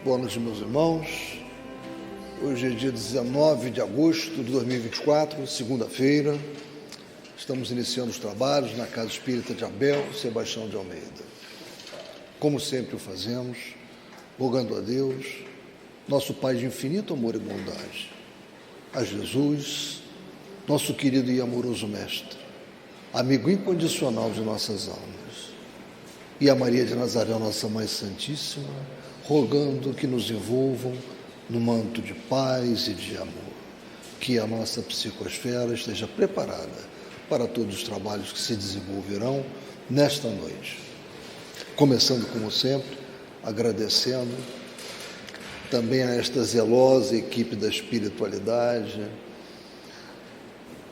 Boa noite, meus irmãos. Hoje é dia 19 de agosto de 2024, segunda-feira. Estamos iniciando os trabalhos na Casa Espírita de Abel Sebastião de Almeida. Como sempre o fazemos, rogando a Deus, nosso Pai de infinito amor e bondade, a Jesus, nosso querido e amoroso Mestre, amigo incondicional de nossas almas, e a Maria de Nazaré, nossa Mãe Santíssima, rogando que nos envolvam no manto de paz e de amor, que a nossa psicosfera esteja preparada para todos os trabalhos que se desenvolverão nesta noite. Começando, como sempre, agradecendo também a esta zelosa equipe da espiritualidade,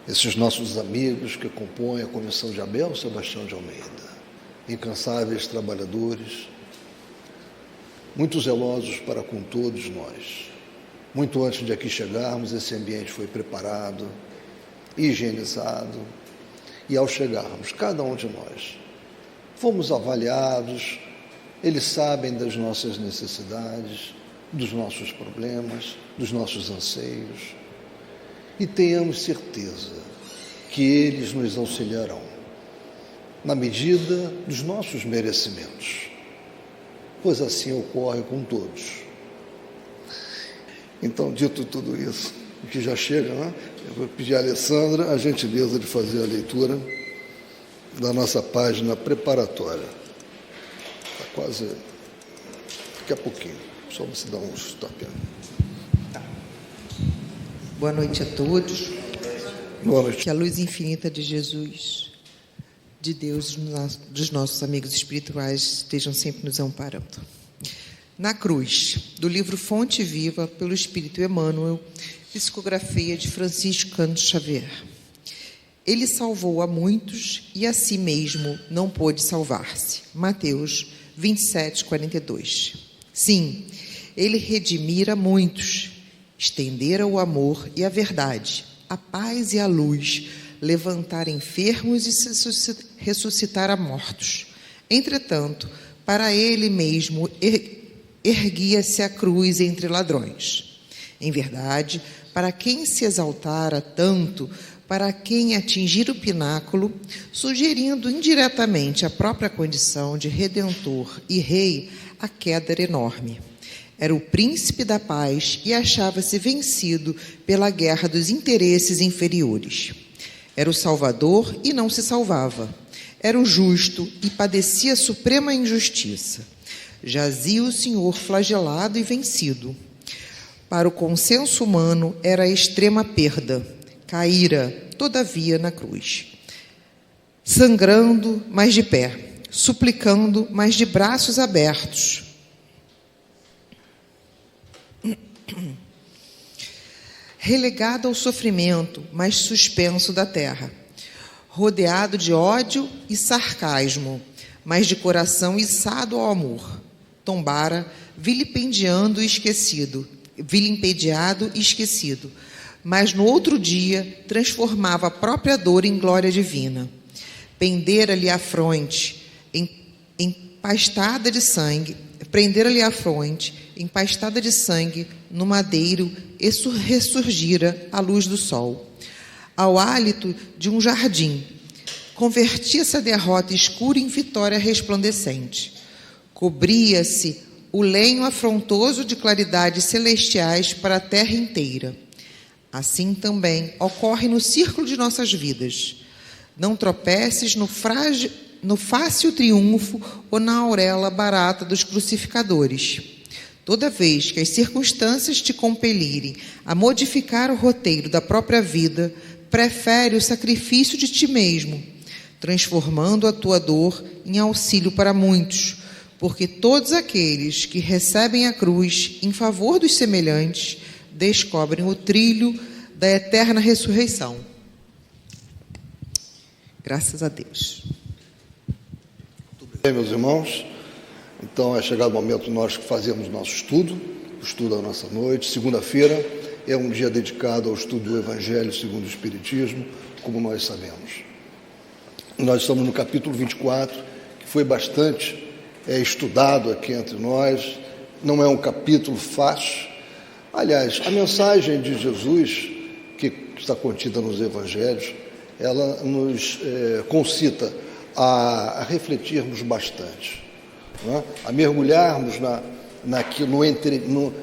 esses nossos amigos que compõem a Comissão de Abel Sebastião de Almeida, incansáveis trabalhadores, muito zelosos para com todos nós. Muito antes de aqui chegarmos, esse ambiente foi preparado, higienizado, e ao chegarmos, cada um de nós, fomos avaliados, eles sabem das nossas necessidades, dos nossos problemas, dos nossos anseios, e tenhamos certeza que eles nos auxiliarão, na medida dos nossos merecimentos, pois assim ocorre com todos. Então, dito tudo isso, que já chega, né? Eu vou pedir a Alessandra a gentileza de fazer a leitura da nossa página preparatória. Está quase, daqui a pouquinho, só você dar uns tapinhos. Tá. Boa noite a todos. Boa noite. Que a luz infinita de Jesus, de Deus, dos nossos amigos espirituais estejam sempre nos amparando. Na Cruz, do livro Fonte Viva, pelo Espírito Emmanuel, psicografia de Francisco Cândido Xavier. Ele salvou a muitos e a si mesmo não pôde salvar-se. Mateus 27, 42. Sim, ele redimira muitos, estendera o amor e a verdade, a paz e a luz, levantar enfermos e ressuscitar a mortos. Entretanto, para ele mesmo erguia-se a cruz entre ladrões. Em verdade, para quem se exaltara tanto, para quem atingir o pináculo, sugerindo indiretamente a própria condição de redentor e rei, a queda era enorme. Era o príncipe da paz e achava-se vencido pela guerra dos interesses inferiores. Era o Salvador e não se salvava. Era o justo e padecia suprema injustiça. Jazia o Senhor flagelado e vencido. Para o consenso humano era a extrema perda. Caíra, todavia, na cruz. Sangrando, mas de pé. Suplicando, mas de braços abertos. Relegado ao sofrimento, mas suspenso da terra. Rodeado de ódio e sarcasmo, mas de coração içado ao amor. Tombara, vilipendiado e esquecido, mas no outro dia transformava a própria dor em glória divina. Prendera-lhe a fronte, empastada de sangue, no madeiro, e ressurgira à luz do sol. Ao hálito de um jardim, convertia-se a derrota escura em vitória resplandecente. Cobria-se o lenho afrontoso de claridades celestiais para a terra inteira. Assim também ocorre no círculo de nossas vidas. Não tropeces no fácil triunfo ou na auréola barata dos crucificadores. Toda vez que as circunstâncias te compelirem a modificar o roteiro da própria vida, prefere o sacrifício de ti mesmo, transformando a tua dor em auxílio para muitos, porque todos aqueles que recebem a cruz em favor dos semelhantes descobrem o trilho da eterna ressurreição. Graças a Deus. Muito bem, meus irmãos. Então, é chegado o momento de nós fazermos nosso estudo, o estudo da nossa noite. Segunda-feira é um dia dedicado ao estudo do Evangelho segundo o Espiritismo, como nós sabemos. Nós estamos no capítulo 24, que foi bastante estudado aqui entre nós, não é um capítulo fácil. Aliás, a mensagem de Jesus, que está contida nos evangelhos, ela nos concita a refletirmos bastante, não é? A mergulharmos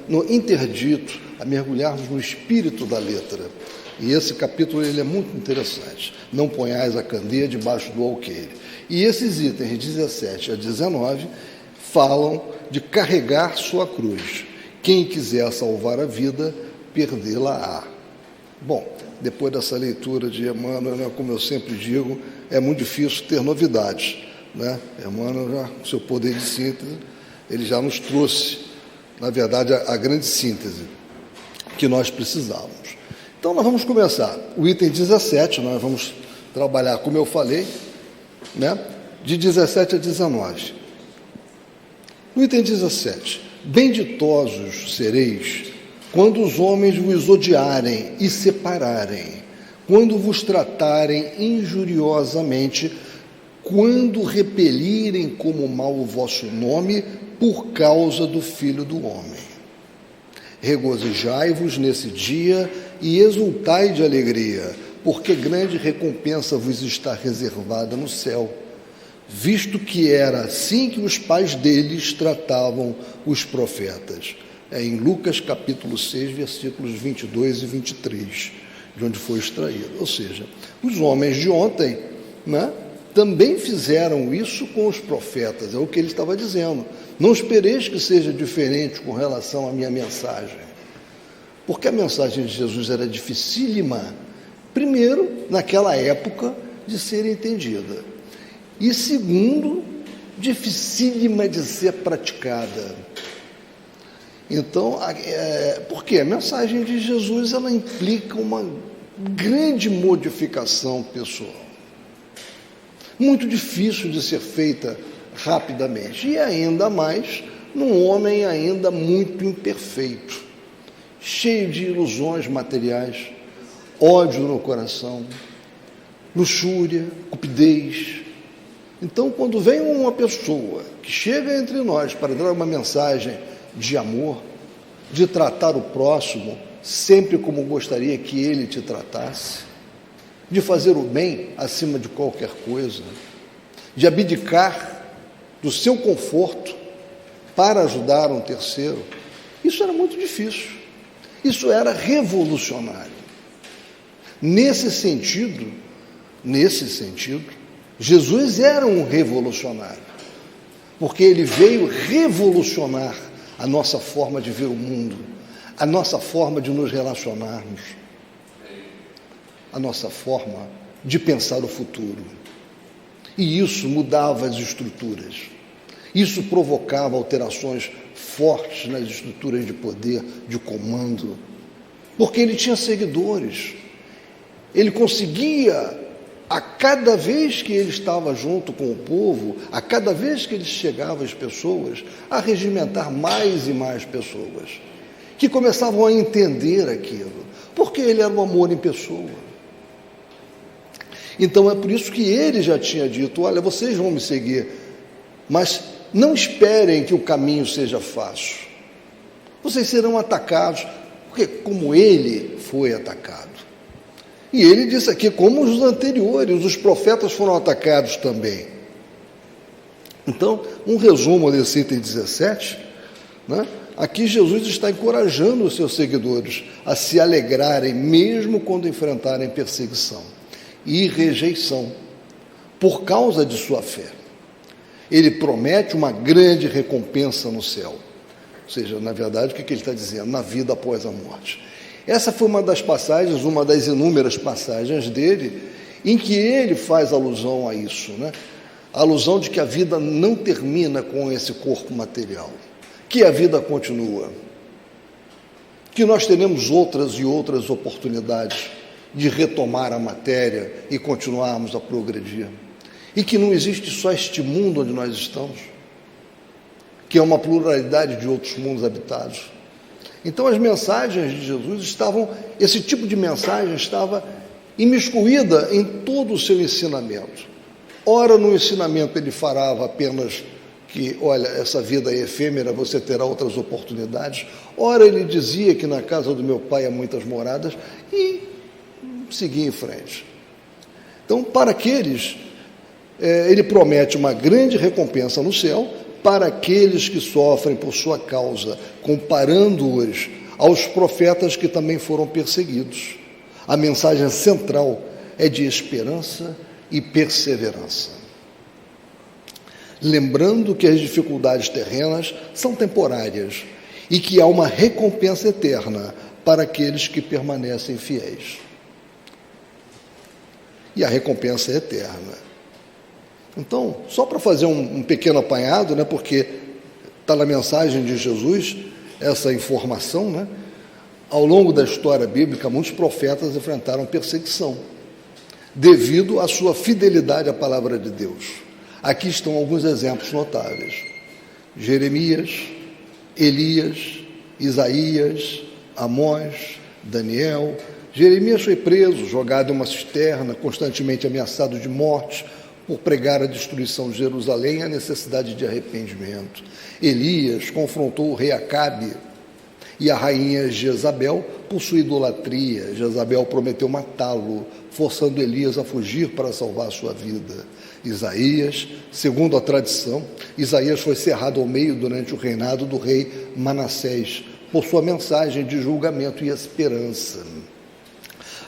no interdito, a mergulharmos no espírito da letra. E esse capítulo ele é muito interessante. Não ponhais a candeia debaixo do alqueire. E esses itens 17 a 19 falam de carregar sua cruz. Quem quiser salvar a vida, perdê-la-á. Bom, depois dessa leitura de Emmanuel, né, como eu sempre digo, é muito difícil ter novidades, né? Emmanuel, com seu poder de síntese, ele já nos trouxe, na verdade, a grande síntese que nós precisávamos. Então, nós vamos começar. O item 17, nós vamos trabalhar, como eu falei, né, de 17 a 19. No item 17, benditosos sereis quando os homens vos odiarem e separarem, quando vos tratarem injuriosamente, quando repelirem como mal o vosso nome por causa do Filho do Homem. Regozijai-vos nesse dia e exultai de alegria, porque grande recompensa vos está reservada no céu, visto que era assim que os pais deles tratavam os profetas. É em Lucas capítulo 6, versículos 22 e 23, de onde foi extraído. Ou seja, os homens de ontem, né, também fizeram isso com os profetas, é o que ele estava dizendo. Não espereis que seja diferente com relação à minha mensagem, porque a mensagem de Jesus era dificílima, primeiro, naquela época, de ser entendida, e segundo, dificílima de ser praticada. Então, porque a mensagem de Jesus ela implica uma grande modificação pessoal, muito difícil de ser feita rapidamente, e ainda mais num homem ainda muito imperfeito, cheio de ilusões materiais, ódio no coração, luxúria, cupidez. Então, quando vem uma pessoa que chega entre nós para dar uma mensagem de amor, de tratar o próximo sempre como gostaria que ele te tratasse, de fazer o bem acima de qualquer coisa, de abdicar do seu conforto para ajudar um terceiro, isso era muito difícil, isso era revolucionário. Nesse sentido, Jesus era um revolucionário, porque ele veio revolucionar a nossa forma de ver o mundo, a nossa forma de nos relacionarmos, a nossa forma de pensar o futuro. E isso mudava as estruturas, isso provocava alterações fortes nas estruturas de poder, de comando, porque ele tinha seguidores, ele conseguia, a cada vez que ele estava junto com o povo, a cada vez que ele chegava às pessoas, a regimentar mais e mais pessoas, que começavam a entender aquilo, porque ele era o amor em pessoa. Então é por isso que ele já tinha dito, olha, vocês vão me seguir, mas não esperem que o caminho seja fácil. Vocês serão atacados, porque como ele foi atacado. E ele disse aqui, como os anteriores, os profetas foram atacados também. Então, um resumo desse item 17, né? Aqui Jesus está encorajando os seus seguidores a se alegrarem, mesmo quando enfrentarem perseguição e rejeição, por causa de sua fé. Ele promete uma grande recompensa no céu. Ou seja, na verdade, o que ele está dizendo? Na vida após a morte. Essa foi uma das passagens, uma das inúmeras passagens dele, em que ele faz alusão a isso, né? A alusão de que a vida não termina com esse corpo material, que a vida continua, que nós teremos outras e outras oportunidades de retomar a matéria e continuarmos a progredir, e que não existe só este mundo onde nós estamos, que é uma pluralidade de outros mundos habitados. Então as mensagens de Jesus esse tipo de mensagem estava imiscuída em todo o seu ensinamento. Ora, no ensinamento ele falava apenas que, olha, essa vida é efêmera, você terá outras oportunidades. Ora, ele dizia que na casa do meu pai há muitas moradas e seguia em frente. Então, para aqueles, ele promete uma grande recompensa no céu para aqueles que sofrem por sua causa, comparando-os aos profetas que também foram perseguidos. A mensagem central é de esperança e perseverança. Lembrando que as dificuldades terrenas são temporárias e que há uma recompensa eterna para aqueles que permanecem fiéis. E a recompensa é eterna. Então, só para fazer um pequeno apanhado, né, porque está na mensagem de Jesus essa informação, né? Ao longo da história bíblica, muitos profetas enfrentaram perseguição devido à sua fidelidade à palavra de Deus. Aqui estão alguns exemplos notáveis: Jeremias, Elias, Isaías, Amós, Daniel. Jeremias foi preso, jogado em uma cisterna, constantemente ameaçado de morte por pregar a destruição de Jerusalém e a necessidade de arrependimento. Elias confrontou o rei Acabe e a rainha Jezabel por sua idolatria. Jezabel prometeu matá-lo, forçando Elias a fugir para salvar sua vida. Isaías, segundo a tradição, Isaías foi cerrado ao meio durante o reinado do rei Manassés, por sua mensagem de julgamento e esperança.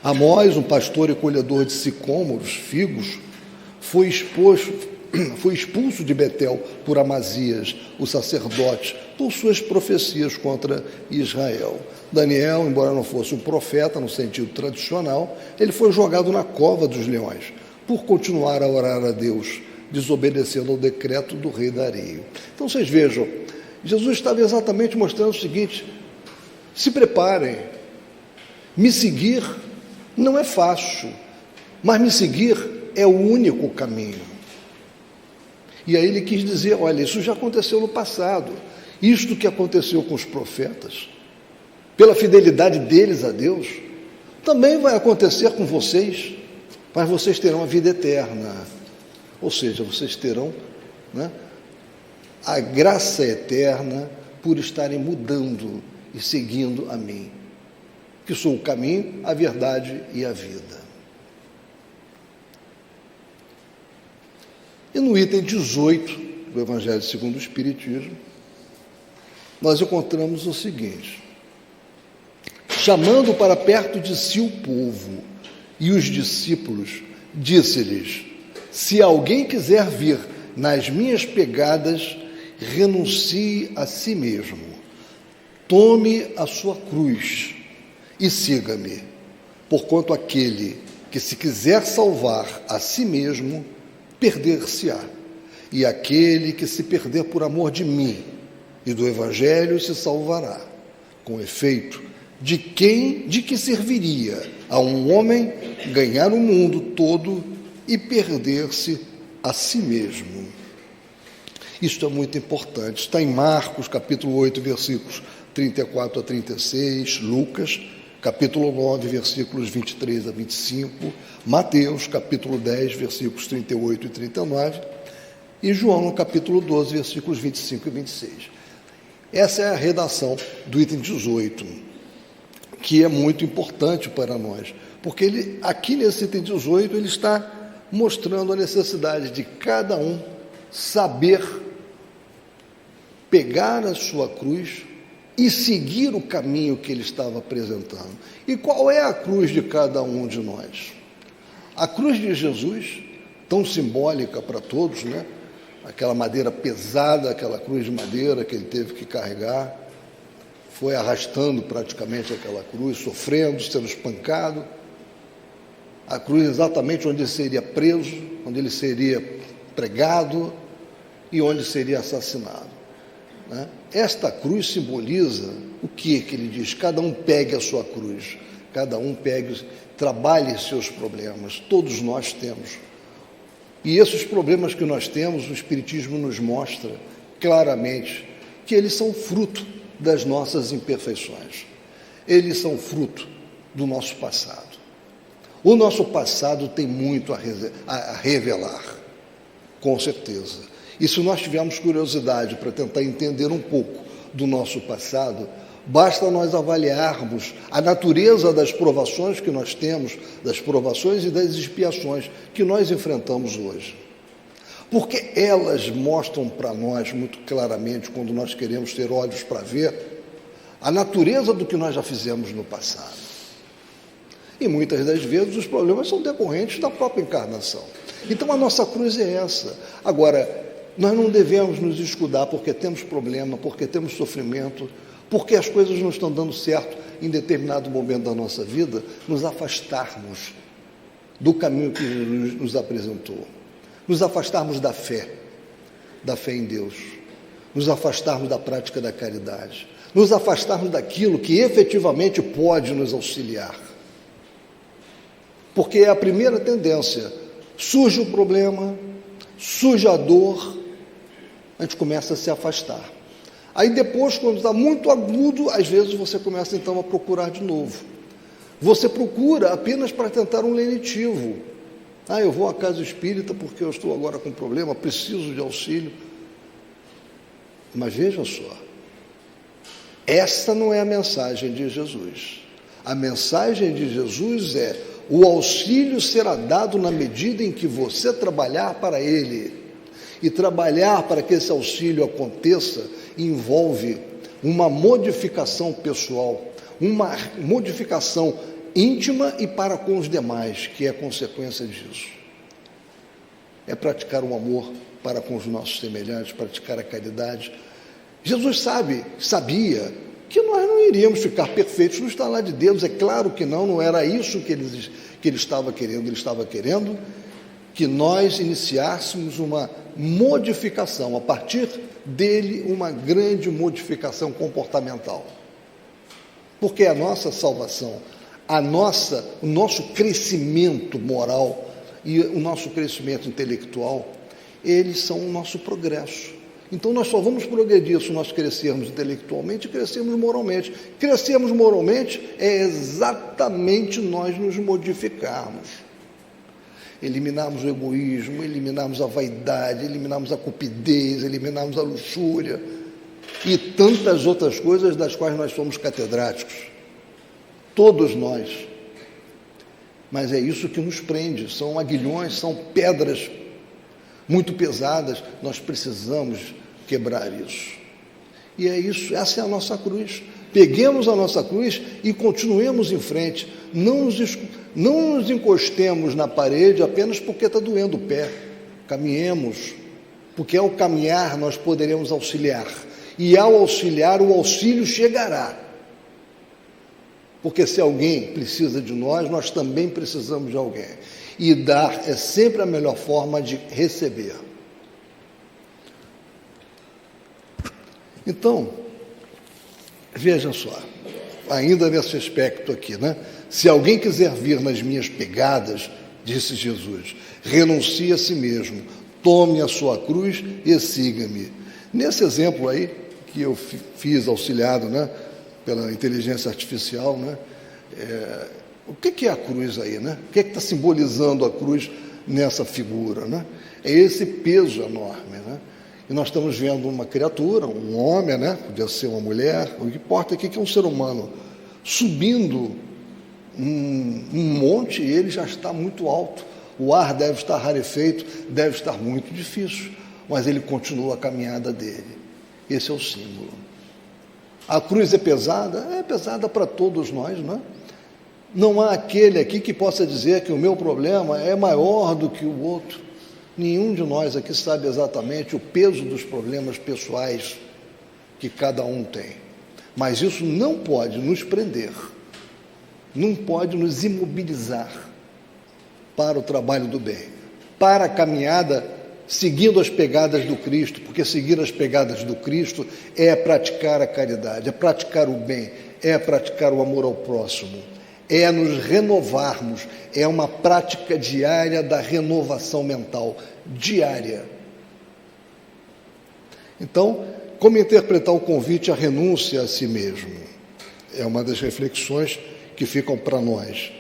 Amós, um pastor e colhedor de sicômoros, figos, foi expulso de Betel por Amazias, o sacerdote, por suas profecias contra Israel. Daniel, embora não fosse um profeta no sentido tradicional, ele foi jogado na cova dos leões, por continuar a orar a Deus, desobedecendo ao decreto do rei Dario. Então vocês vejam, Jesus estava exatamente mostrando o seguinte: se preparem, me seguir não é fácil, mas me seguir é o único caminho. E aí ele quis dizer, olha, isso já aconteceu no passado, isto que aconteceu com os profetas, pela fidelidade deles a Deus, também vai acontecer com vocês, mas vocês terão a vida eterna, ou seja, vocês terão, né, a graça eterna por estarem mudando e seguindo a mim, que sou o caminho, a verdade e a vida. E no item 18 do Evangelho segundo o Espiritismo, nós encontramos o seguinte: chamando para perto de si o povo e os discípulos, disse-lhes: se alguém quiser vir nas minhas pegadas, renuncie a si mesmo, tome a sua cruz e siga-me, porquanto aquele que se quiser salvar a si mesmo, perder-se-á, e aquele que se perder por amor de mim e do Evangelho se salvará. Com efeito, de que serviria a um homem ganhar o mundo todo e perder-se a si mesmo? Isto é muito importante. Está em Marcos, capítulo 8, versículos 34 a 36, Lucas, capítulo 9, versículos 23 a 25, Mateus, capítulo 10, versículos 38 e 39, e João, no capítulo 12, versículos 25 e 26. Essa é a redação do item 18, que é muito importante para nós, porque aqui nesse item 18, ele está mostrando a necessidade de cada um saber pegar a sua cruz e seguir o caminho que ele estava apresentando. E qual é a cruz de cada um de nós? A cruz de Jesus, tão simbólica para todos, né? Aquela madeira pesada, aquela cruz de madeira que ele teve que carregar, foi arrastando praticamente aquela cruz, sofrendo, sendo espancado. A cruz exatamente onde ele seria preso, onde ele seria pregado e onde seria assassinado. Esta cruz simboliza o que ele diz? Cada um pegue a sua cruz, cada um trabalhe seus problemas, todos nós temos. E esses problemas que nós temos, o Espiritismo nos mostra claramente que eles são fruto das nossas imperfeições, eles são fruto do nosso passado. O nosso passado tem muito a revelar, com certeza. E se nós tivermos curiosidade para tentar entender um pouco do nosso passado, basta nós avaliarmos a natureza das provações que nós temos, das provações e das expiações que nós enfrentamos hoje. Porque elas mostram para nós muito claramente, quando nós queremos ter olhos para ver, a natureza do que nós já fizemos no passado. E muitas das vezes os problemas são decorrentes da própria encarnação. Então a nossa cruz é essa. Agora, nós não devemos nos escudar porque temos problema, porque temos sofrimento, porque as coisas não estão dando certo em determinado momento da nossa vida, nos afastarmos do caminho que Jesus nos apresentou. Nos afastarmos da fé em Deus, nos afastarmos da prática da caridade, nos afastarmos daquilo que efetivamente pode nos auxiliar. Porque é a primeira tendência, surge o problema, surge a dor, a gente começa a se afastar. Aí depois, quando está muito agudo, às vezes você começa então a procurar de novo. Você procura apenas para tentar um lenitivo. Eu vou à casa espírita porque eu estou agora com problema, preciso de auxílio. Mas veja só, essa não é a mensagem de Jesus. A mensagem de Jesus é: o auxílio será dado na medida em que você trabalhar para ele. E trabalhar para que esse auxílio aconteça envolve uma modificação pessoal, uma modificação íntima e para com os demais, que é consequência disso. É praticar o amor para com os nossos semelhantes, praticar a caridade. Jesus sabia que nós não iríamos ficar perfeitos no estalar de Deus, é claro que não era isso que ele estava querendo. Ele estava querendo que nós iniciássemos uma modificação, a partir dele, uma grande modificação comportamental. Porque a nossa salvação, o nosso crescimento moral e o nosso crescimento intelectual, eles são o nosso progresso. Então nós só vamos progredir se nós crescermos intelectualmente e crescermos moralmente. Crescermos moralmente é exatamente nós nos modificarmos. Eliminarmos o egoísmo, eliminarmos a vaidade, eliminarmos a cupidez, eliminarmos a luxúria e tantas outras coisas das quais nós somos catedráticos. Todos nós. Mas é isso que nos prende, são aguilhões, são pedras muito pesadas, nós precisamos quebrar isso. E é isso, essa é a nossa cruz. Peguemos a nossa cruz e continuemos em frente. Não nos encostemos na parede apenas porque está doendo o pé. Caminhemos, porque ao caminhar nós poderemos auxiliar. E ao auxiliar, o auxílio chegará. Porque se alguém precisa de nós, nós também precisamos de alguém. E dar é sempre a melhor forma de receber. Então, veja só, ainda nesse aspecto aqui, né? Se alguém quiser vir nas minhas pegadas, disse Jesus, renuncie a si mesmo, tome a sua cruz e siga-me. Nesse exemplo aí, que eu fiz auxiliado, né, pela inteligência artificial, né, o que é a cruz aí, né? O que está simbolizando a cruz nessa figura, né? É esse peso enorme, né? E nós estamos vendo uma criatura, um homem, né? Podia ser uma mulher, o que importa aqui é que é um ser humano, subindo um monte e ele já está muito alto. O ar deve estar rarefeito, deve estar muito difícil, mas ele continua a caminhada dele. Esse é o símbolo. A cruz é pesada para todos nós, não é? Não há aquele aqui que possa dizer que o meu problema é maior do que o outro. Nenhum de nós aqui sabe exatamente o peso dos problemas pessoais que cada um tem. Mas isso não pode nos prender, não pode nos imobilizar para o trabalho do bem, para a caminhada seguindo as pegadas do Cristo, porque seguir as pegadas do Cristo é praticar a caridade, é praticar o bem, é praticar o amor ao próximo, é nos renovarmos, é uma prática diária da renovação mental, diária. Então, como interpretar o convite à renúncia a si mesmo? É uma das reflexões que ficam para nós.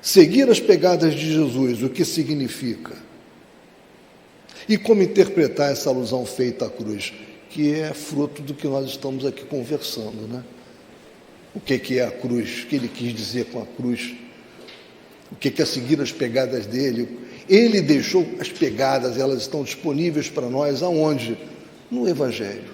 Seguir as pegadas de Jesus, o que significa? E como interpretar essa alusão feita à cruz, que é fruto do que nós estamos aqui conversando, né? O que é a cruz? O que ele quis dizer com a cruz? O que é seguir as pegadas dele? Ele deixou as pegadas, elas estão disponíveis para nós aonde? No Evangelho.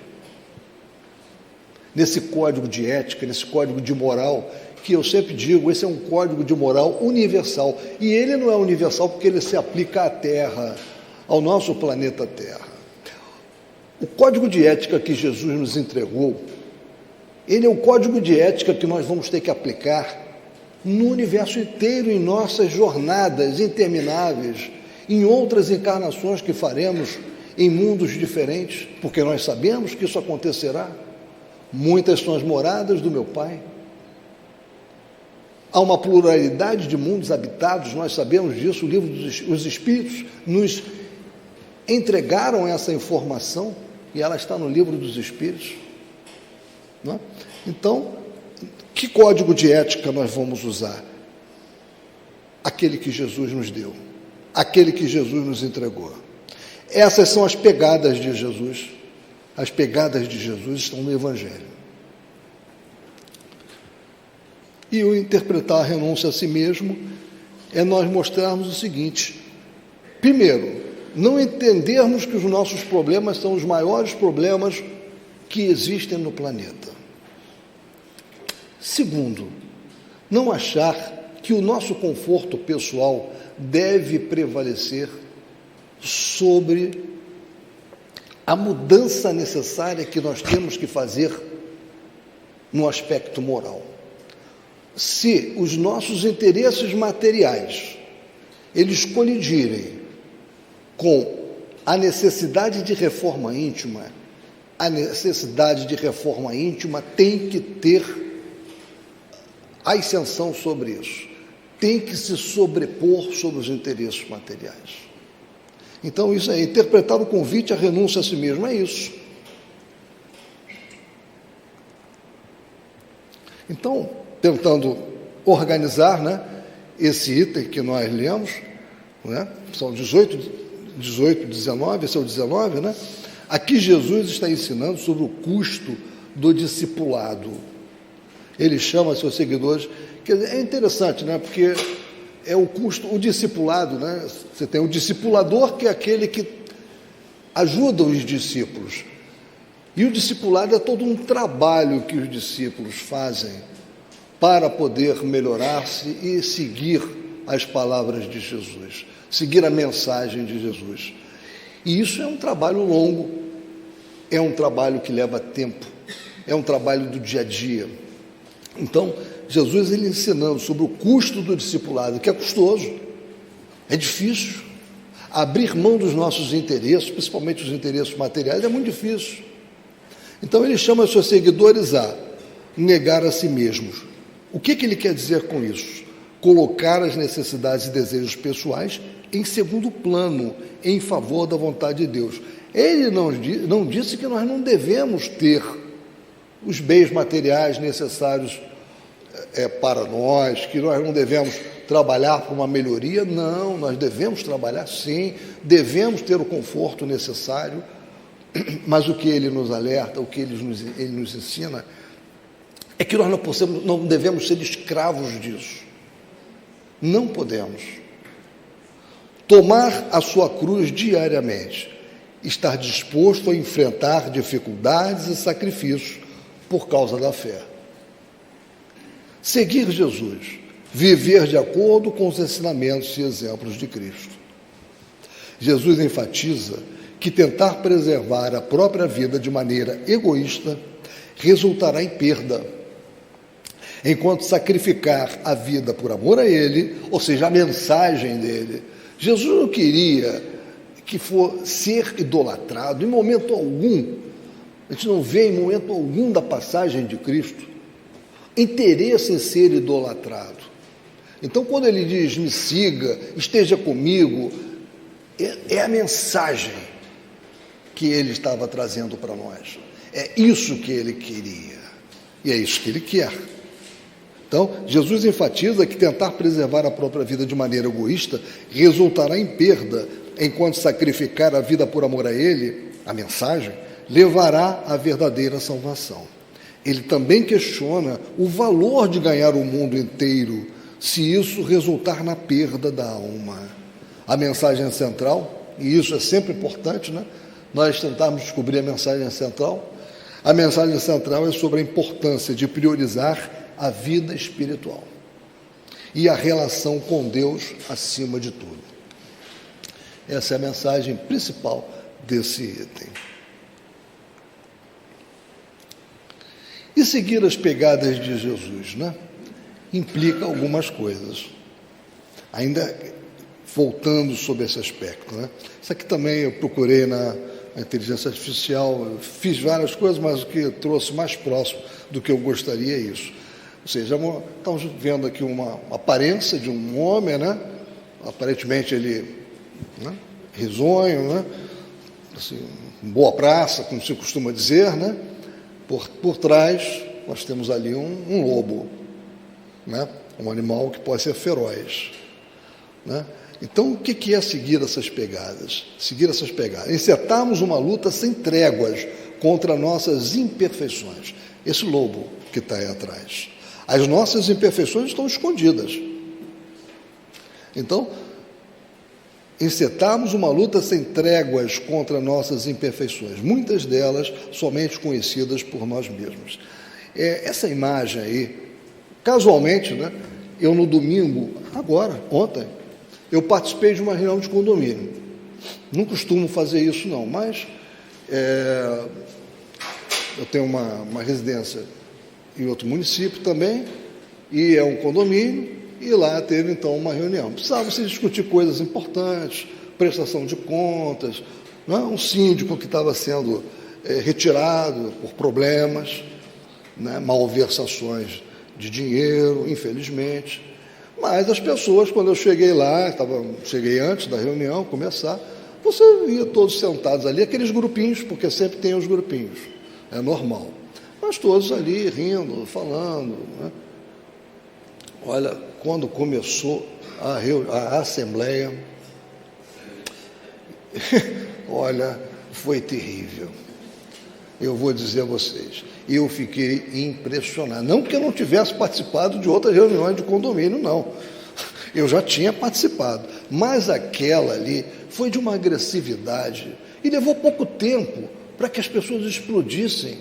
Nesse código de ética, nesse código de moral, que eu sempre digo, esse é um código de moral universal. E ele não é universal porque ele se aplica à Terra, ao nosso planeta Terra. O código de ética que Jesus nos entregou, ele é um código de ética que nós vamos ter que aplicar no universo inteiro, em nossas jornadas intermináveis, em outras encarnações que faremos em mundos diferentes, porque nós sabemos que isso acontecerá. Muitas são as moradas do meu Pai. Há uma pluralidade de mundos habitados, nós sabemos disso, os Espíritos nos entregaram essa informação e ela está no livro dos Espíritos. Não é? Então, que código de ética nós vamos usar? Aquele que Jesus nos deu, aquele que Jesus nos entregou. Essas são as pegadas de Jesus. As pegadas de Jesus estão no Evangelho. E o interpretar a renúncia a si mesmo é nós mostrarmos o seguinte: primeiro, não entendermos que os nossos problemas são os maiores problemas que existem no planeta. Segundo, não achar que o nosso conforto pessoal deve prevalecer sobre a mudança necessária que nós temos que fazer no aspecto moral. Se os nossos interesses materiais, eles colidirem com a necessidade de reforma íntima, a necessidade de reforma íntima tem que ter a isenção sobre isso, tem que se sobrepor sobre os interesses materiais. Então, isso é interpretar o convite à renúncia a si mesmo, é isso. Então, tentando organizar, né, esse item que nós lemos, né, são 18, 19, esse é o 19, né? Aqui Jesus está ensinando sobre o custo do discipulado. Ele chama seus seguidores, que é interessante, né, porque é o custo, o discipulado, né? Você tem o discipulador, que é aquele que ajuda os discípulos. E o discipulado é todo um trabalho que os discípulos fazem para poder melhorar-se e seguir as palavras de Jesus, seguir a mensagem de Jesus. E isso é um trabalho longo, é um trabalho que leva tempo, é um trabalho do dia a dia. Então, Jesus, ele ensinando sobre o custo do discipulado, que é custoso, é difícil. Abrir mão dos nossos interesses, principalmente os interesses materiais, é muito difícil. Então, ele chama os seus seguidores a negar a si mesmos. O que ele quer dizer com isso? Colocar as necessidades e desejos pessoais em segundo plano, em favor da vontade de Deus. Ele não disse que nós não devemos ter os bens materiais necessários para nós, que nós não devemos trabalhar para uma melhoria. Não, nós devemos trabalhar sim, devemos ter o conforto necessário, mas o que ele nos alerta, o que ele nos ensina, é que nós não devemos ser escravos disso. Não podemos. Tomar a sua cruz diariamente, estar disposto a enfrentar dificuldades e sacrifícios por causa da fé. Seguir Jesus, viver de acordo com os ensinamentos e exemplos de Cristo. Jesus enfatiza que tentar preservar a própria vida de maneira egoísta resultará em perda, enquanto sacrificar a vida por amor a Ele, ou seja, a mensagem dele. Jesus não queria que fosse ser idolatrado em momento algum. A gente não vê em momento algum da passagem de Cristo interesse em ser idolatrado. Então, quando ele diz, me siga, esteja comigo, é a mensagem que ele estava trazendo para nós. É isso que ele queria. E é isso que ele quer. Então, Jesus enfatiza que tentar preservar a própria vida de maneira egoísta resultará em perda, enquanto sacrificar a vida por amor a Ele, a mensagem, levará à verdadeira salvação. Ele também questiona o valor de ganhar o mundo inteiro, se isso resultar na perda da alma. A mensagem central, e isso é sempre importante, né? Nós tentarmos descobrir a mensagem central. A mensagem central é sobre a importância de priorizar a vida espiritual e a relação com Deus acima de tudo. Essa é a mensagem principal desse item. E seguir as pegadas de Jesus, né? Implica algumas coisas. Ainda voltando sobre esse aspecto, né? Isso aqui também eu procurei na inteligência artificial, eu fiz várias coisas, mas o que trouxe mais próximo do que eu gostaria é isso. Ou seja, estamos vendo aqui uma aparência de um homem, né? Aparentemente ele, né? Risonho, né? Assim, boa praça, como se costuma dizer, né? Por trás, nós temos ali um lobo, né? Um animal que pode ser feroz, né? Então, o que é seguir essas pegadas? Seguir essas pegadas. Encetarmos uma luta sem tréguas contra nossas imperfeições. Esse lobo que está aí atrás. As nossas imperfeições estão escondidas. Então, encetarmos uma luta sem tréguas contra nossas imperfeições, muitas delas somente conhecidas por nós mesmos. Essa imagem aí, casualmente, né, eu no domingo, ontem, eu participei de uma reunião de condomínio. Não costumo fazer isso não, mas eu tenho uma residência em outro município também, e é um condomínio, e lá teve então uma reunião. Precisava se discutir coisas importantes, prestação de contas, né? Um síndico que estava sendo retirado por problemas, né? Malversações de dinheiro, infelizmente. Mas as pessoas, quando eu cheguei lá, cheguei antes da reunião começar, você via todos sentados ali, aqueles grupinhos, porque sempre tem os grupinhos, é normal. Mas todos ali rindo, falando, né? Olha, quando começou a assembleia, olha, foi terrível. Eu vou dizer a vocês, eu fiquei impressionado. Não que eu não tivesse participado de outras reuniões de condomínio, não. Eu já tinha participado, mas aquela ali foi de uma agressividade e levou pouco tempo para que as pessoas explodissem,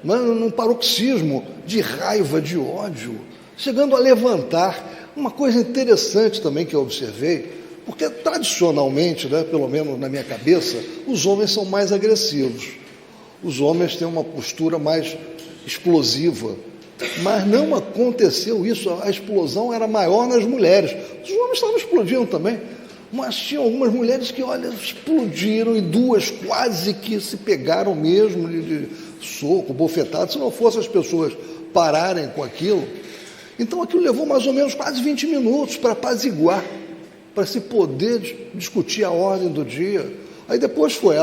num paroxismo de raiva, de ódio, chegando a levantar. Uma coisa interessante também que eu observei, porque tradicionalmente, né, pelo menos na minha cabeça, os homens são mais agressivos. Os homens têm uma postura mais explosiva, mas não aconteceu isso. A explosão era maior nas mulheres. Os homens estavam explodindo também, mas tinha algumas mulheres que, olha, explodiram, e duas quase que se pegaram mesmo de soco, bofetado, se não fossem as pessoas pararem com aquilo. Então aquilo levou mais ou menos quase 20 minutos para apaziguar, para se poder discutir a ordem do dia. Aí depois foi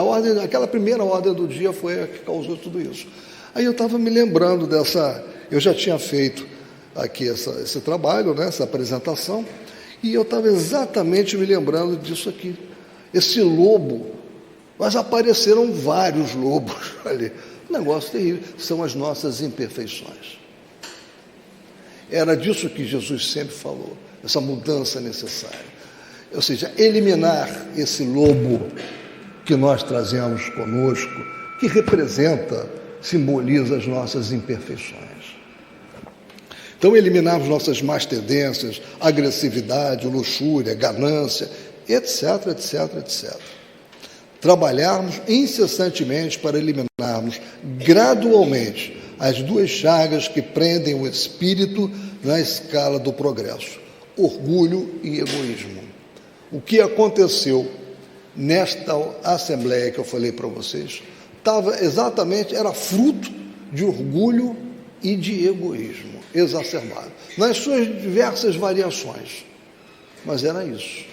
aquela primeira ordem do dia foi a que causou tudo isso. Aí eu estava me lembrando eu já tinha feito aqui esse trabalho, né, essa apresentação, e eu estava exatamente me lembrando disso aqui. Esse lobo, mas apareceram vários lobos ali. Um negócio terrível, são as nossas imperfeições. Era disso que Jesus sempre falou, essa mudança necessária. Ou seja, eliminar esse lobo que nós trazemos conosco, que simboliza as nossas imperfeições. Então, eliminarmos nossas más tendências, agressividade, luxúria, ganância, etc, etc, etc. Trabalharmos incessantemente para eliminarmos gradualmente as duas chagas que prendem o espírito na escala do progresso: orgulho e egoísmo. O que aconteceu nesta assembleia que eu falei para vocês, era fruto de orgulho e de egoísmo exacerbado, nas suas diversas variações, mas era isso.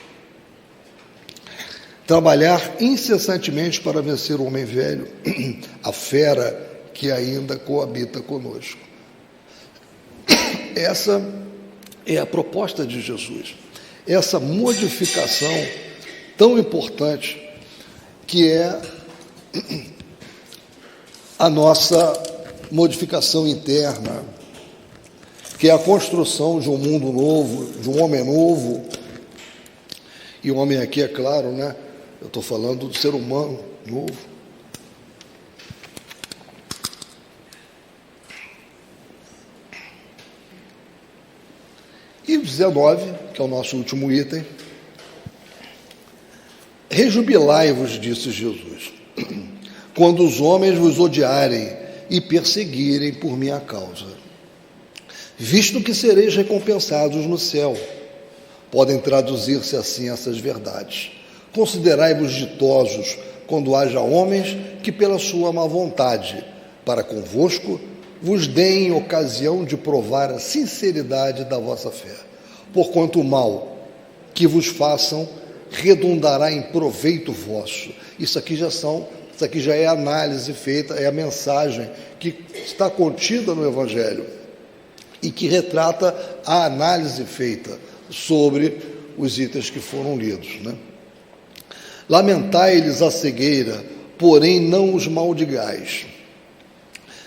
Trabalhar incessantemente para vencer o homem velho, a fera que ainda coabita conosco. Essa é a proposta de Jesus, essa modificação tão importante, que é a nossa modificação interna, que é a construção de um mundo novo, de um homem novo. E o homem aqui, é claro, né? Eu estou falando do ser humano novo. E o 19, que é o nosso último item: rejubilai-vos, disse Jesus, quando os homens vos odiarem e perseguirem por minha causa, visto que sereis recompensados no céu. Podem traduzir-se assim essas verdades: considerai-vos ditosos quando haja homens que, pela sua má vontade para convosco, vos deem ocasião de provar a sinceridade da vossa fé. Porquanto o mal que vos façam redundará em proveito vosso. Isso aqui já é a análise feita, é a mensagem que está contida no Evangelho e que retrata a análise feita sobre os itens que foram lidos, né? Lamentai-lhes a cegueira, porém não os maldigais.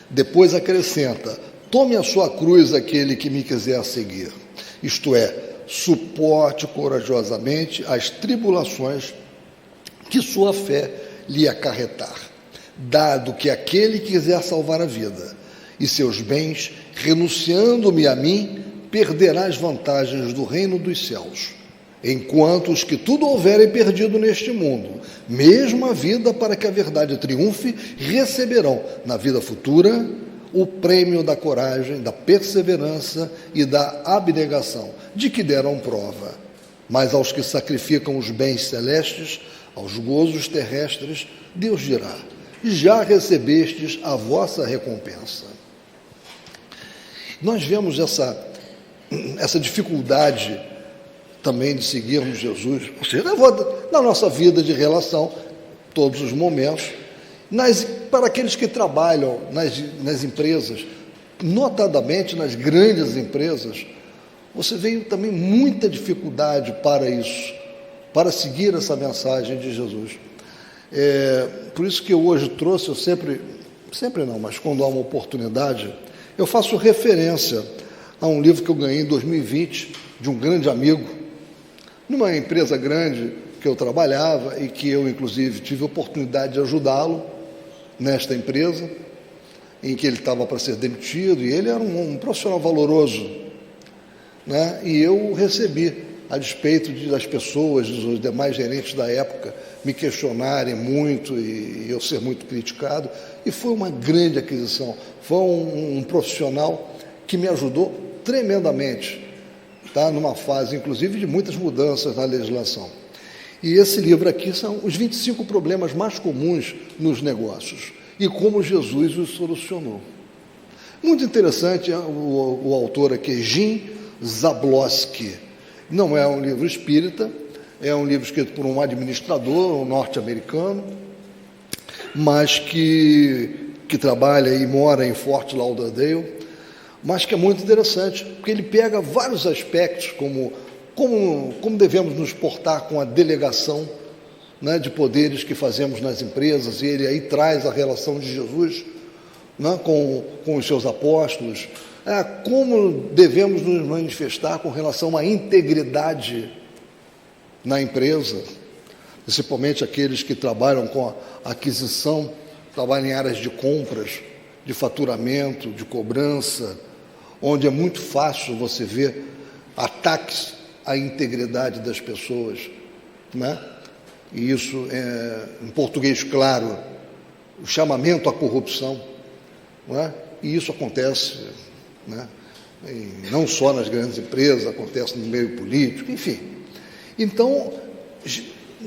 Depois acrescenta: tome a sua cruz aquele que me quiser seguir. Isto é, suporte corajosamente as tribulações que sua fé lhe acarretar, dado que aquele que quiser salvar a vida e seus bens, renunciando-me a mim, perderá as vantagens do reino dos céus, enquanto os que tudo houverem perdido neste mundo, mesmo a vida para que a verdade triunfe, receberão na vida futura o prêmio da coragem, da perseverança e da abnegação, de que deram prova. Mas aos que sacrificam os bens celestes, aos gozos terrestres, Deus dirá: já recebestes a vossa recompensa. Nós vemos essa dificuldade também de seguirmos Jesus, ou seja, na nossa vida de relação, todos os momentos, para aqueles que trabalham nas empresas, notadamente nas grandes empresas, você veio também muita dificuldade para isso, para seguir essa mensagem de Jesus. Por isso que eu hoje trouxe, eu sempre não, mas quando há uma oportunidade, eu faço referência a um livro que eu ganhei em 2020, de um grande amigo, numa empresa grande que eu trabalhava e que eu, inclusive, tive a oportunidade de ajudá-lo nesta empresa, em que ele estava para ser demitido, e ele era um profissional valoroso, né? E eu recebi, a despeito das pessoas, dos demais gerentes da época, me questionarem muito e eu ser muito criticado, e foi uma grande aquisição. Foi um profissional que me ajudou tremendamente, tá? Numa fase, inclusive, de muitas mudanças na legislação. E esse livro aqui são os 25 problemas mais comuns nos negócios e como Jesus os solucionou. Muito interessante, o autor aqui é Jim Zablocki. Não é um livro espírita, é um livro escrito por um administrador, um norte-americano, mas que trabalha e mora em Fort Lauderdale, mas que é muito interessante, porque ele pega vários aspectos, como devemos nos portar com a delegação, né, de poderes que fazemos nas empresas, e ele aí traz a relação de Jesus, né, com os seus apóstolos, como devemos nos manifestar com relação à integridade na empresa, principalmente aqueles que trabalham com a aquisição, trabalham em áreas de compras, de faturamento, de cobrança, onde é muito fácil você ver ataques à integridade das pessoas, né? E isso, em português claro, o chamamento à corrupção, né? E isso acontece, né? E não só nas grandes empresas, acontece no meio político, enfim. Então,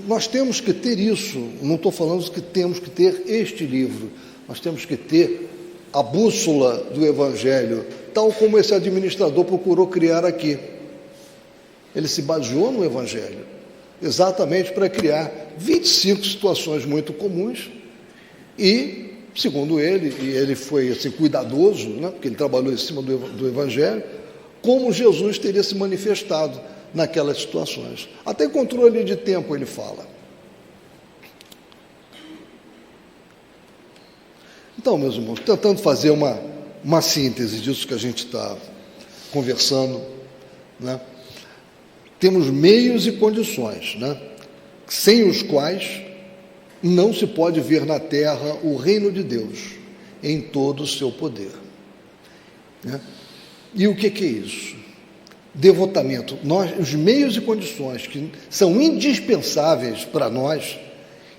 nós temos que ter isso, não estou falando que temos que ter este livro, nós temos que ter a bússola do Evangelho, tal como esse administrador procurou criar aqui. Ele se baseou no Evangelho, exatamente para criar 25 situações muito comuns e, segundo ele, e ele foi assim, cuidadoso, né, porque ele trabalhou em cima do Evangelho, como Jesus teria se manifestado naquelas situações. Até controle de tempo ele fala. Então, meus irmãos, tentando fazer uma síntese disso que a gente está conversando, né? Temos meios e condições, né? Sem os quais não se pode ver na terra o reino de Deus em todo o seu poder, né? E o que é isso? Devotamento. Os meios e condições que são indispensáveis para nós,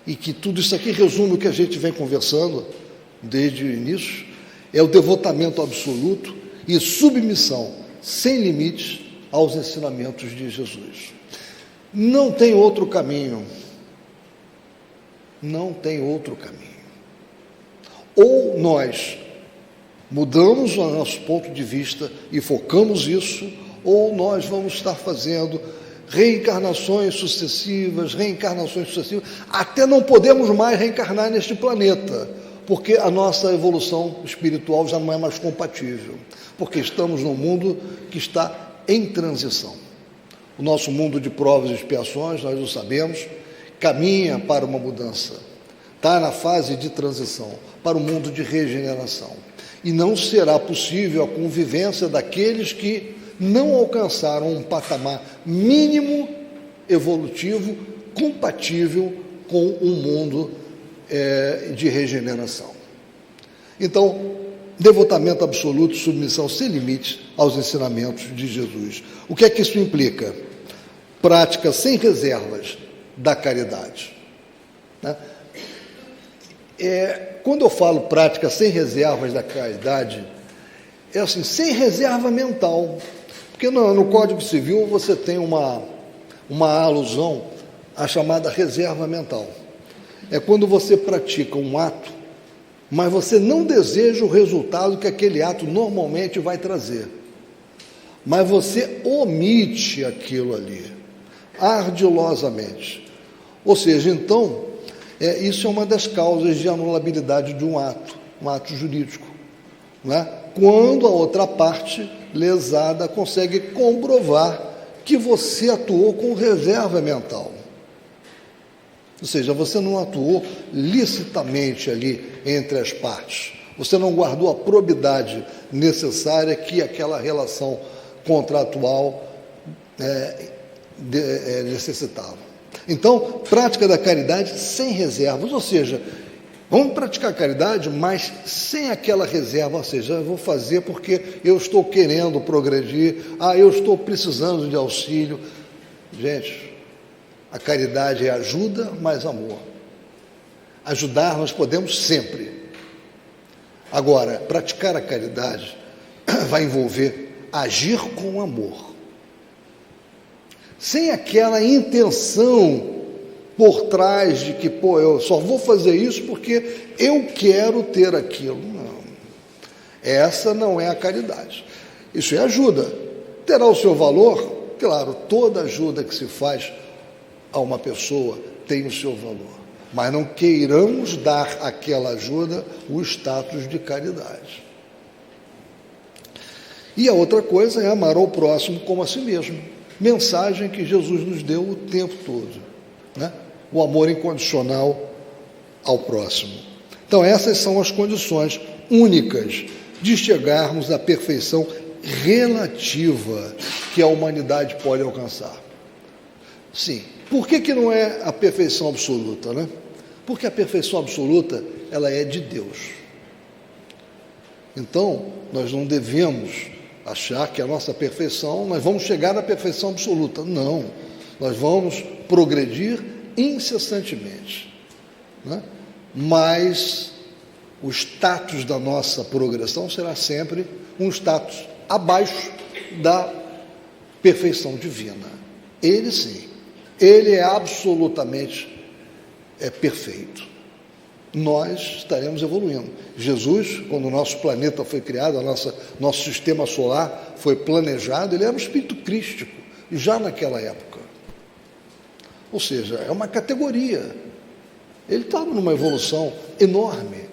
e que tudo isso aqui resume o que a gente vem conversando desde o início, é o devotamento absoluto e submissão sem limites aos ensinamentos de Jesus. Não tem outro caminho. Não tem outro caminho. Ou nós mudamos o nosso ponto de vista e focamos isso, ou nós vamos estar fazendo reencarnações sucessivas, até não podemos mais reencarnar neste planeta, porque a nossa evolução espiritual já não é mais compatível, porque estamos num mundo que está em transição. O nosso mundo de provas e expiações, nós o sabemos, caminha para uma mudança, está na fase de transição, para o mundo de regeneração. E não será possível a convivência daqueles que não alcançaram um patamar mínimo evolutivo compatível com um mundo de regeneração. Então, devotamento absoluto, submissão sem limites aos ensinamentos de Jesus. O que é que isso implica? Prática sem reservas da caridade, né? Quando eu falo prática sem reservas da caridade, é assim, sem reserva mental, porque no Código Civil você tem uma alusão à chamada reserva mental. É quando você pratica um ato, mas você não deseja o resultado que aquele ato normalmente vai trazer, mas você omite aquilo ali, ardilosamente. Ou seja, então, isso é uma das causas de anulabilidade de um ato jurídico, né? Quando a outra parte lesada consegue comprovar que você atuou com reserva mental. Ou seja, você não atuou licitamente ali entre as partes. Você não guardou a probidade necessária que aquela relação contratual necessitava. Então, prática da caridade sem reservas, ou seja, vamos praticar a caridade, mas sem aquela reserva, ou seja, eu vou fazer porque eu estou querendo progredir, eu estou precisando de auxílio. Gente, a caridade é ajuda, mais amor. Ajudar nós podemos sempre. Agora, praticar a caridade vai envolver agir com amor. Sem aquela intenção por trás de que, eu só vou fazer isso porque eu quero ter aquilo. Não. Essa não é a caridade. Isso é ajuda. Terá o seu valor? Claro, toda ajuda que se faz a uma pessoa tem o seu valor. Mas não queiramos dar àquela ajuda o status de caridade. E a outra coisa é amar ao próximo como a si mesmo. Mensagem que Jesus nos deu o tempo todo, né? O amor incondicional ao próximo. Então, essas são as condições únicas de chegarmos à perfeição relativa que a humanidade pode alcançar. Sim. Por que não é a perfeição absoluta, né? Porque a perfeição absoluta, ela é de Deus. Então, nós não devemos achar que a nossa perfeição, nós vamos chegar à perfeição absoluta. Não, nós vamos progredir incessantemente, né? Mas o status da nossa progressão será sempre um status abaixo da perfeição divina. Ele sim, ele é absolutamente perfeito. Nós estaremos evoluindo. Jesus, quando o nosso planeta foi criado, nosso sistema solar foi planejado, ele era um espírito crístico, já naquela época. Ou seja, é uma categoria. Ele estava numa evolução enorme.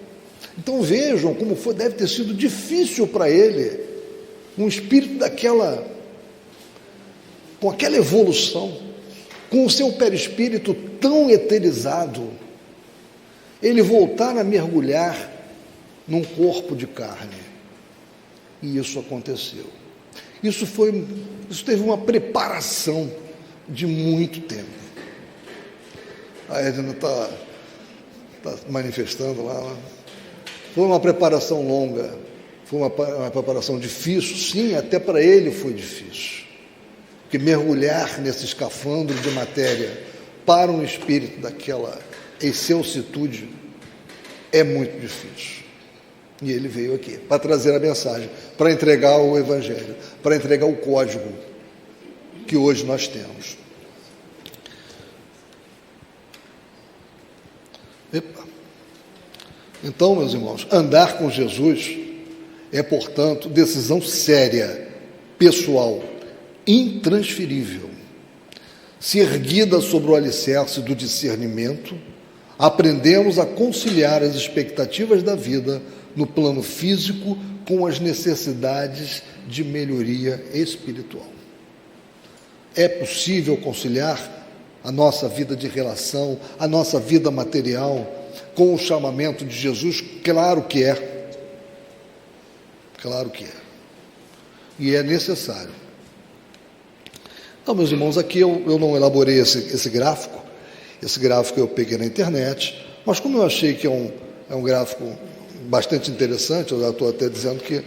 Então vejam como deve ter sido difícil para ele, um espírito com aquela evolução, com o seu perispírito tão eterizado, ele voltar a mergulhar num corpo de carne. E isso aconteceu. Isso teve uma preparação de muito tempo. A Edna está manifestando lá, né? Foi uma preparação longa, foi uma preparação difícil, sim, até para ele foi difícil. Porque mergulhar nesse escafandro de matéria para um espírito daquela excelsitude é muito difícil. E ele veio aqui para trazer a mensagem, para entregar o Evangelho, para entregar o código que hoje nós temos. Então, meus irmãos, andar com Jesus é, portanto, decisão séria, pessoal, intransferível. Se erguida sobre o alicerce do discernimento, aprendemos a conciliar as expectativas da vida no plano físico com as necessidades de melhoria espiritual. É possível conciliar a nossa vida de relação, a nossa vida material, com o chamamento de Jesus? Claro que é. Claro que é. E é necessário. Então, meus irmãos, aqui eu não elaborei esse gráfico. Esse gráfico eu peguei na internet, mas como eu achei que é um gráfico bastante interessante, eu já estou até dizendo que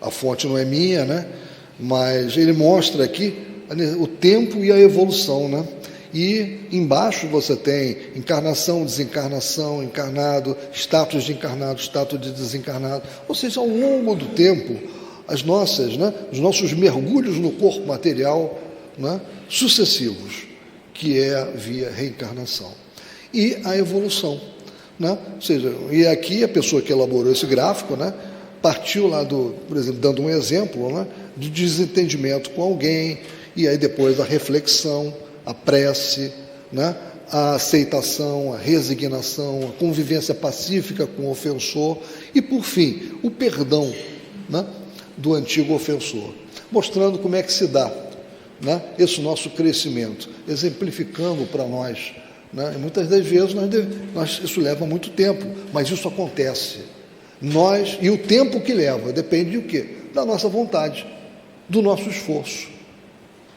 a fonte não é minha, né? Mas ele mostra aqui o tempo e a evolução, né? E embaixo você tem encarnação, desencarnação, encarnado, status de encarnado, status de desencarnado. Ou seja, ao longo do tempo, os nossos mergulhos no corpo material, né, sucessivos, que é via reencarnação. E a evolução. Né? Ou seja, e aqui a pessoa que elaborou esse gráfico, né, partiu lá por exemplo, dando um exemplo, né, de desentendimento com alguém, e aí depois a reflexão, a prece, né, a aceitação, a resignação, a convivência pacífica com o ofensor e, por fim, o perdão, né, do antigo ofensor, mostrando como é que se dá, né, esse nosso crescimento, exemplificando para nós, né, e muitas das vezes isso leva muito tempo, mas isso acontece. E o tempo que leva depende de quê? Da nossa vontade, do nosso esforço.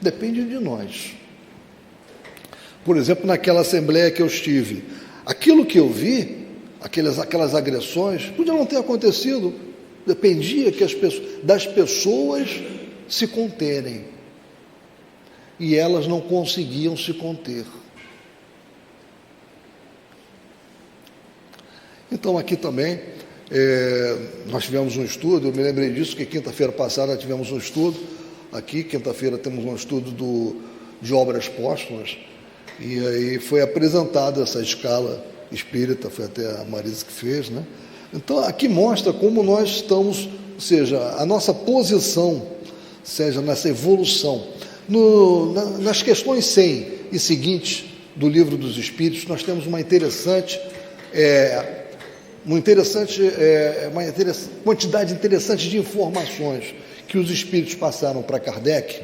Depende de nós. Por exemplo, naquela assembleia que eu estive, aquilo que eu vi, aquelas agressões, podia não ter acontecido, dependia das pessoas se conterem. E elas não conseguiam se conter. Então, aqui também, nós tivemos um estudo, eu me lembrei disso, que quinta-feira passada tivemos um estudo, aqui, quinta-feira temos um estudo de obras póstumas, e aí foi apresentada essa escala espírita, foi até a Marisa que fez, né? Então, aqui mostra como nós estamos, ou seja, a nossa posição, seja nessa evolução. Nas questões 100 e seguintes do Livro dos Espíritos, nós temos uma quantidade interessante de informações que os Espíritos passaram para Kardec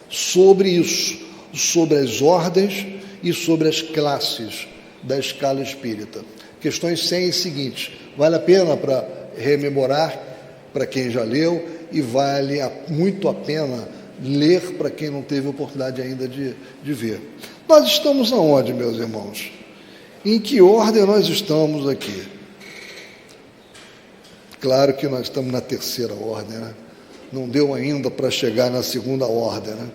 sobre isso, sobre as ordens e sobre as classes da escala espírita. Questões 100 e seguintes. Vale a pena para rememorar para quem já leu e vale muito a pena ler para quem não teve oportunidade ainda de ver. Nós estamos aonde, meus irmãos? Em que ordem nós estamos aqui? Claro que nós estamos na terceira ordem, né? Não deu ainda para chegar na segunda ordem, né?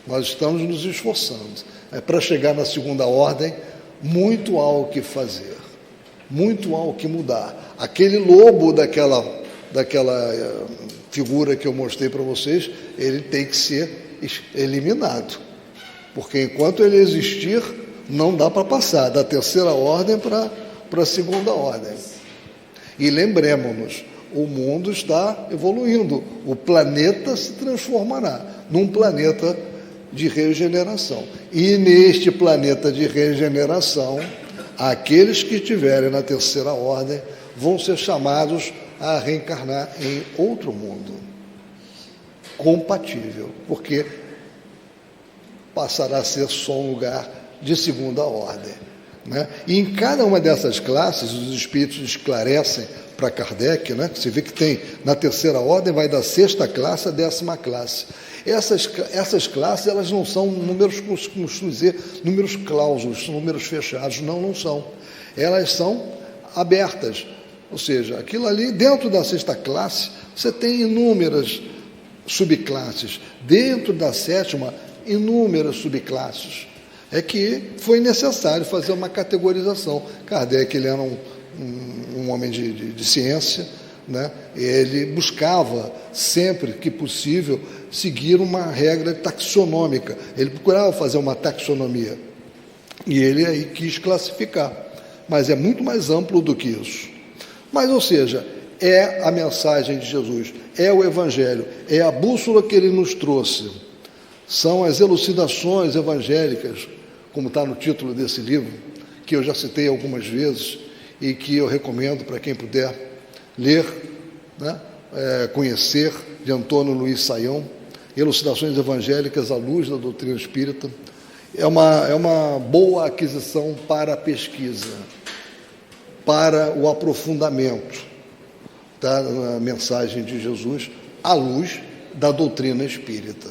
Nós estamos nos esforçando. Para chegar na segunda ordem, muito há o que fazer, muito há o que mudar. Aquele lobo daquela figura que eu mostrei para vocês, ele tem que ser eliminado, porque enquanto ele existir, não dá para passar da terceira ordem para a segunda ordem. E lembremos-nos, o mundo está evoluindo, o planeta se transformará num planeta de regeneração. E neste planeta de regeneração, aqueles que estiverem na terceira ordem vão ser chamados a reencarnar em outro mundo compatível, porque passará a ser só um lugar de segunda ordem, né? E em cada uma dessas classes, os espíritos esclarecem para Kardec, né? Você vê que tem, na terceira ordem, vai da sexta classe à 10ª classe. Essas classes, elas não são números, como costumo dizer, números clausos, números fechados. Não são. Elas são abertas. Ou seja, aquilo ali, dentro da sexta classe, você tem inúmeras subclasses. Dentro da sétima, inúmeras subclasses. É que foi necessário fazer uma categorização. Kardec, ele era um homem de ciência, né? Ele buscava, sempre que possível, seguir uma regra taxonômica. Ele procurava fazer uma taxonomia. E ele aí quis classificar. Mas é muito mais amplo do que isso. Mas, ou seja, é a mensagem de Jesus, é o Evangelho, é a bússola que ele nos trouxe. São as elucidações evangélicas, como está no título desse livro, que eu já citei algumas vezes e que eu recomendo para quem puder ler, né? Conhecer, de Antônio Luiz Saião, Elucidações Evangélicas à Luz da Doutrina Espírita. É uma boa aquisição para a pesquisa, para o aprofundamento da mensagem de Jesus à luz da doutrina espírita,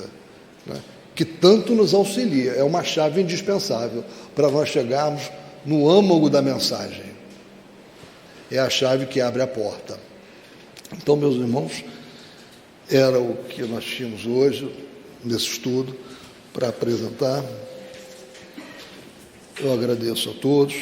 né? Que tanto nos auxilia, é uma chave indispensável para nós chegarmos no âmago da mensagem. É a chave que abre a porta. Então, meus irmãos, era o que nós tínhamos hoje nesse estudo para apresentar. Eu agradeço a todos.